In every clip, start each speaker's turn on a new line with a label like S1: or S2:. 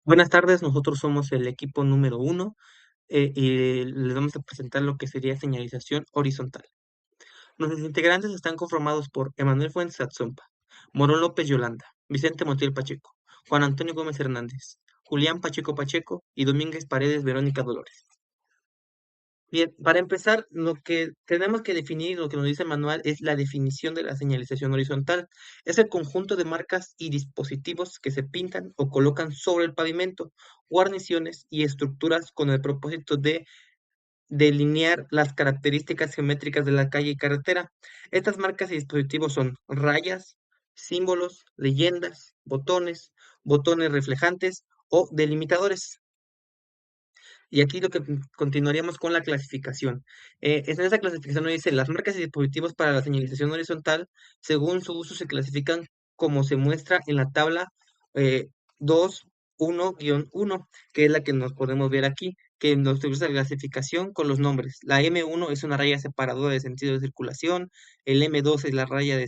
S1: Buenas tardes, nosotros somos el equipo número uno y les vamos a presentar lo que sería señalización horizontal. Nuestros integrantes están conformados por Emanuel Fuentes Atzompa, Morón López Yolanda, Vicente Montiel Pacheco, Juan Antonio Gómez Hernández, Julián Pacheco Pacheco y Domínguez Paredes Verónica Dolores. Bien, para empezar, lo que tenemos que definir, lo que nos dice el manual, es la definición de la señalización horizontal. Es el conjunto de marcas y dispositivos que se pintan o colocan sobre el pavimento, guarniciones y estructuras con el propósito de delinear las características geométricas de la calle y carretera. Estas marcas y dispositivos son rayas, símbolos, leyendas, botones reflejantes o delimitadores. Y aquí lo que continuaríamos con la clasificación. En esa clasificación nos dice, las marcas y dispositivos para la señalización horizontal, según su uso, se clasifican como se muestra en la tabla eh, 2.1-1, que es la que nos podemos ver aquí, que nos usa la clasificación con los nombres. La M1 es una raya separadora de sentido de circulación, el M2 es la raya de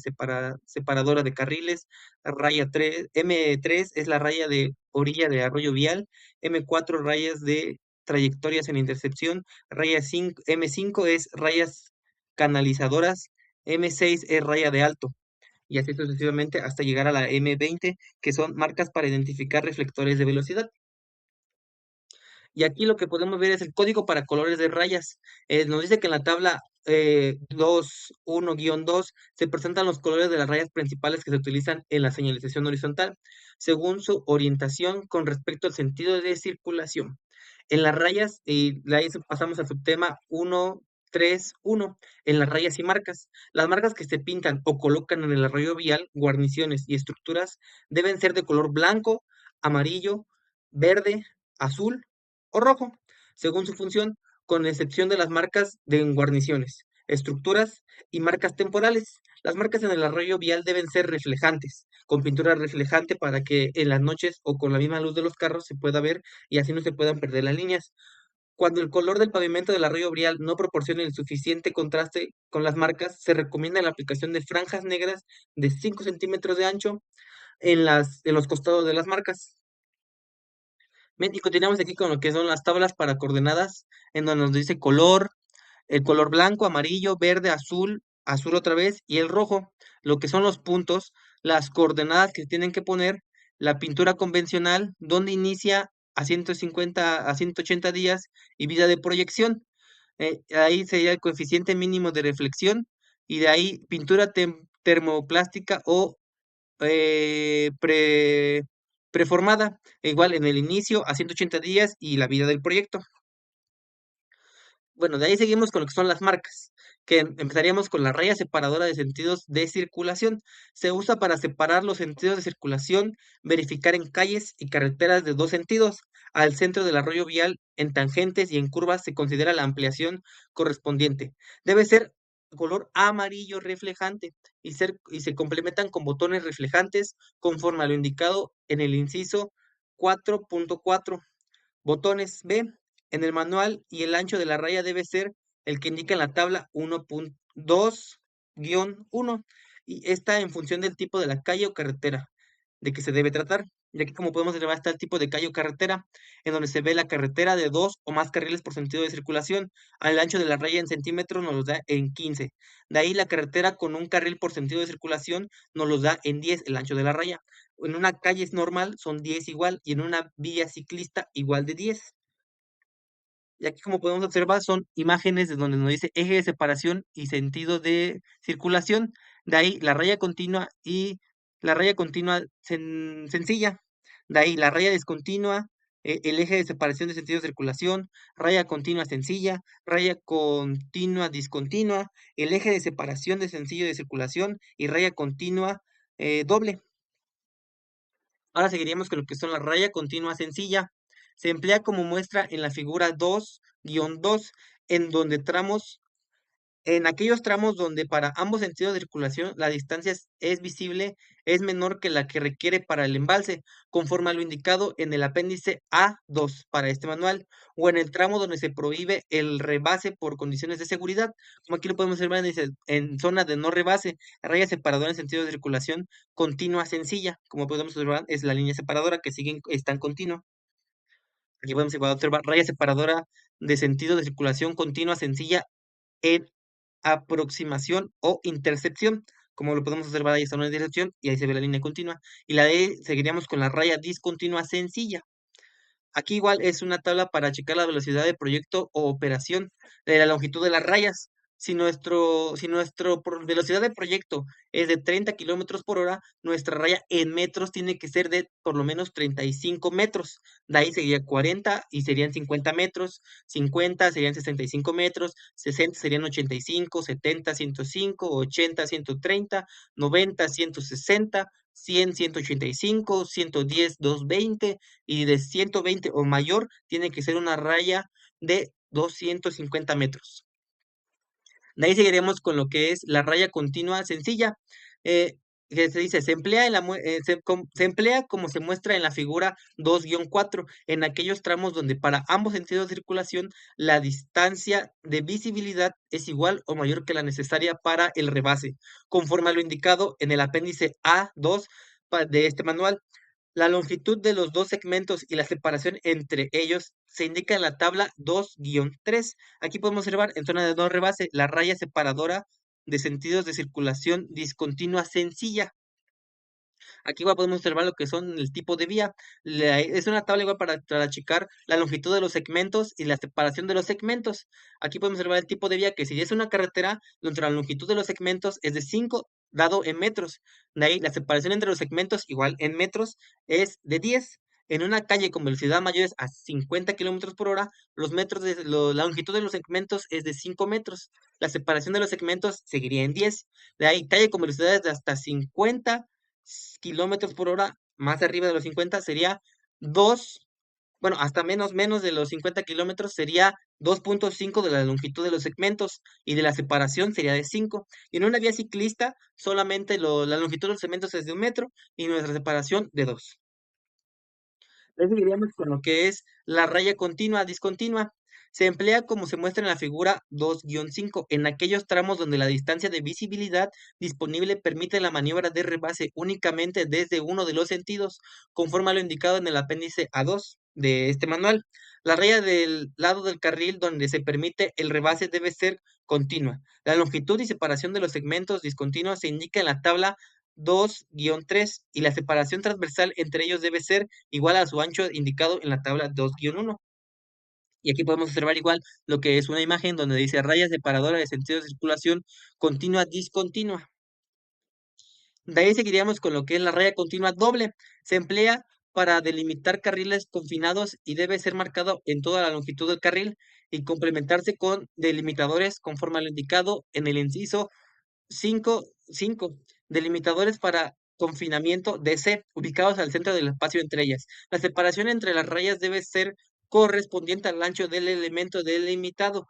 S1: separadora de carriles, la raya 3, M3 es la raya de orilla de arroyo vial, M4 rayas de trayectorias en intercepción, raya 5, M5 es rayas canalizadoras, M6 es raya de alto, y así sucesivamente hasta llegar a la M20, que son marcas para identificar reflectores de velocidad. Y aquí lo que podemos ver es el código para colores de rayas. Nos dice que en la tabla 2.1-2 se presentan los colores de las rayas principales que se utilizan en la señalización horizontal, según su orientación con respecto al sentido de circulación. En las rayas, y de ahí pasamos al subtema 1.3.1, en las rayas y marcas. Las marcas que se pintan o colocan en el arroyo vial, guarniciones y estructuras deben ser de color blanco, amarillo, verde, azul o rojo, según su función, con excepción de las marcas de guarniciones, estructuras y marcas temporales. Las marcas en el arroyo vial deben ser reflejantes, con pintura reflejante para que en las noches o con la misma luz de los carros se pueda ver y así no se puedan perder las líneas. Cuando el color del pavimento del arroyo vial no proporcione el suficiente contraste con las marcas, se recomienda la aplicación de franjas negras de 5 centímetros de ancho en los costados de las marcas. Bien, y continuamos aquí con lo que son las tablas para coordenadas, en donde nos dice color, el color blanco, amarillo, verde, azul, azul otra vez, y el rojo, lo que son los puntos, las coordenadas que tienen que poner, la pintura convencional, donde inicia a 150 a 180 días y vida de proyección. Ahí sería el coeficiente mínimo de reflexión, y de ahí pintura termoplástica o eh, pre- preformada, igual en el inicio a 180 días y la vida del proyecto. Bueno, de ahí seguimos con lo que son las marcas, que empezaríamos con la raya separadora de sentidos de circulación. Se usa para separar los sentidos de circulación, verificar en calles y carreteras de dos sentidos. Al centro del arroyo vial, en tangentes y en curvas, se considera la ampliación correspondiente. Debe ser color amarillo reflejante y se complementan con botones reflejantes conforme a lo indicado en el inciso 4.4. Botones B. En el manual y el ancho de la raya debe ser el que indica en la tabla 1.2-1 y está en función del tipo de la calle o carretera de que se debe tratar. Y aquí como podemos observar está el tipo de calle o carretera, en donde se ve la carretera de dos o más carriles por sentido de circulación. Al ancho de la raya en centímetros nos los da en 15. De ahí la carretera con un carril por sentido de circulación nos los da en 10 el ancho de la raya. En una calle es normal son 10 igual y en una vía ciclista igual de 10. Y aquí, como podemos observar, son imágenes de donde nos dice eje de separación y sentido de circulación. De ahí la raya continua y la raya continua sencilla. De ahí la raya discontinua, el eje de separación de sentido de circulación, raya continua sencilla, raya continua discontinua, el eje de separación de sencillo de circulación y raya continua doble. Ahora seguiríamos con lo que son la raya continua sencilla. Se emplea como muestra en la figura 2-2, en donde en aquellos tramos donde para ambos sentidos de circulación la distancia es visible, es menor que la que requiere para el embalse, conforme a lo indicado en el apéndice A2 para este manual, o en el tramo donde se prohíbe el rebase por condiciones de seguridad, como aquí lo podemos observar, dice, en zona de no rebase, raya separadora en sentido de circulación continua sencilla, como podemos observar, es la línea separadora que sigue está en continua. Aquí podemos igual observar raya separadora de sentido de circulación continua sencilla en aproximación o intercepción. Como lo podemos observar, ahí está una intercepción y ahí se ve la línea continua. Y la D seguiríamos con la raya discontinua sencilla. Aquí igual es una tabla para checar la velocidad de proyecto o operación de la longitud de las rayas. Si nuestro velocidad de proyecto es de 30 kilómetros por hora, nuestra raya en metros tiene que ser de por lo menos 35 metros. De ahí sería 40 y serían 50 metros, 50 serían 65 metros, 60 serían 85, 70, 105, 80, 130, 90, 160, 100, 185, 110, 220 y de 120 o mayor tiene que ser una raya de 250 metros. De ahí seguiremos con lo que es la raya continua sencilla, eh, que se dice, se emplea como se muestra en la figura 2-4, en aquellos tramos donde para ambos sentidos de circulación la distancia de visibilidad es igual o mayor que la necesaria para el rebase, conforme a lo indicado en el apéndice A2 de este manual. La longitud de los dos segmentos y la separación entre ellos se indica en la tabla 2-3. Aquí podemos observar en zona de no rebase la raya separadora de sentidos de circulación discontinua sencilla. Aquí igual podemos observar lo que son el tipo de vía. Es una tabla igual para checar la longitud de los segmentos y la separación de los segmentos. Aquí podemos observar el tipo de vía que si es una carretera, donde la longitud de los segmentos es de 5 dado en metros. De ahí la separación entre los segmentos igual en metros es de 10. En una calle con velocidad mayores a 50 kilómetros por hora, la longitud de los segmentos es de 5 metros. La separación de los segmentos seguiría en 10. De ahí, calle con velocidades de hasta 50 kilómetros por hora, más arriba de los 50 sería 2, bueno, hasta menos de los 50 kilómetros sería 2.5 de la longitud de los segmentos y de la separación sería de 5. Y en una vía ciclista solamente la longitud de los segmentos es de 1 metro y nuestra separación de 2. Ahí seguiríamos con lo que es la raya continua, discontinua. Se emplea como se muestra en la figura 2-5, en aquellos tramos donde la distancia de visibilidad disponible permite la maniobra de rebase únicamente desde uno de los sentidos, conforme a lo indicado en el apéndice A2 de este manual. La raya del lado del carril donde se permite el rebase debe ser continua. La longitud y separación de los segmentos discontinuos se indica en la tabla 2-3 y la separación transversal entre ellos debe ser igual a su ancho indicado en la tabla 2-1. Y aquí podemos observar igual lo que es una imagen donde dice raya separadora de sentido de circulación continua discontinua. De ahí seguiríamos con lo que es la raya continua doble. Se emplea para delimitar carriles confinados y debe ser marcado en toda la longitud del carril y complementarse con delimitadores conforme a lo indicado en el inciso 5 delimitadores para confinamiento DC, ubicados al centro del espacio entre ellas. La separación entre las rayas debe ser correspondiente al ancho del elemento delimitado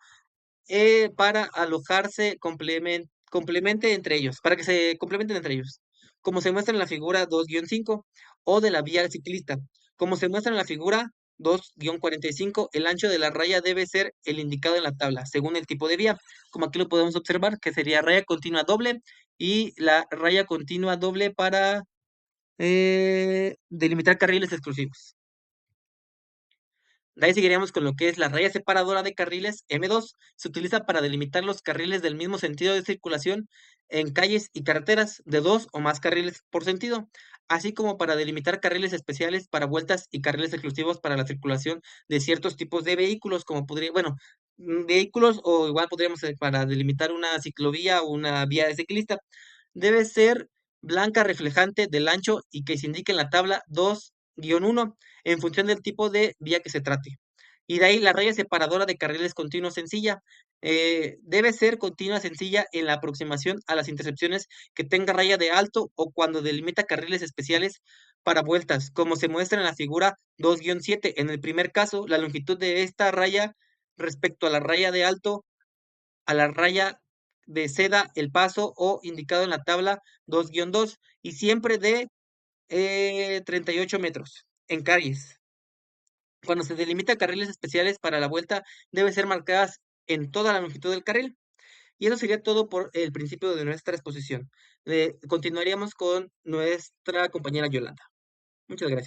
S1: para alojarse complemente entre ellos, para que se complementen entre ellos, como se muestra en la figura 2-5 o de la vía ciclista. Como se muestra en la figura 2-45, el ancho de la raya debe ser el indicado en la tabla, según el tipo de vía, como aquí lo podemos observar, que sería raya continua doble y la raya continua doble para delimitar carriles exclusivos. De ahí seguiríamos con lo que es la raya separadora de carriles M2. Se utiliza para delimitar los carriles del mismo sentido de circulación en calles y carreteras de dos o más carriles por sentido, así como para delimitar carriles especiales para vueltas y carriles exclusivos para la circulación de ciertos tipos de vehículos, como podría, bueno, vehículos o igual podríamos para delimitar una ciclovía o una vía de ciclista. Debe ser blanca reflejante del ancho y que se indique en la tabla 2-1 en función del tipo de vía que se trate. Y de ahí la raya separadora de carriles continuos sencilla. Debe ser continua sencilla en la aproximación a las intercepciones que tenga raya de alto o cuando delimita carriles especiales para vueltas, como se muestra en la figura 2-7. En el primer caso, la longitud de esta raya respecto a la raya de alto, a la raya de seda, el paso o indicado en la tabla 2-2 y siempre de 38 metros en calles. Cuando se delimita carriles especiales para la vuelta, deben ser marcadas en toda la longitud del carril. Y eso sería todo por el principio de nuestra exposición. Continuaríamos con nuestra compañera Yolanda. Muchas gracias.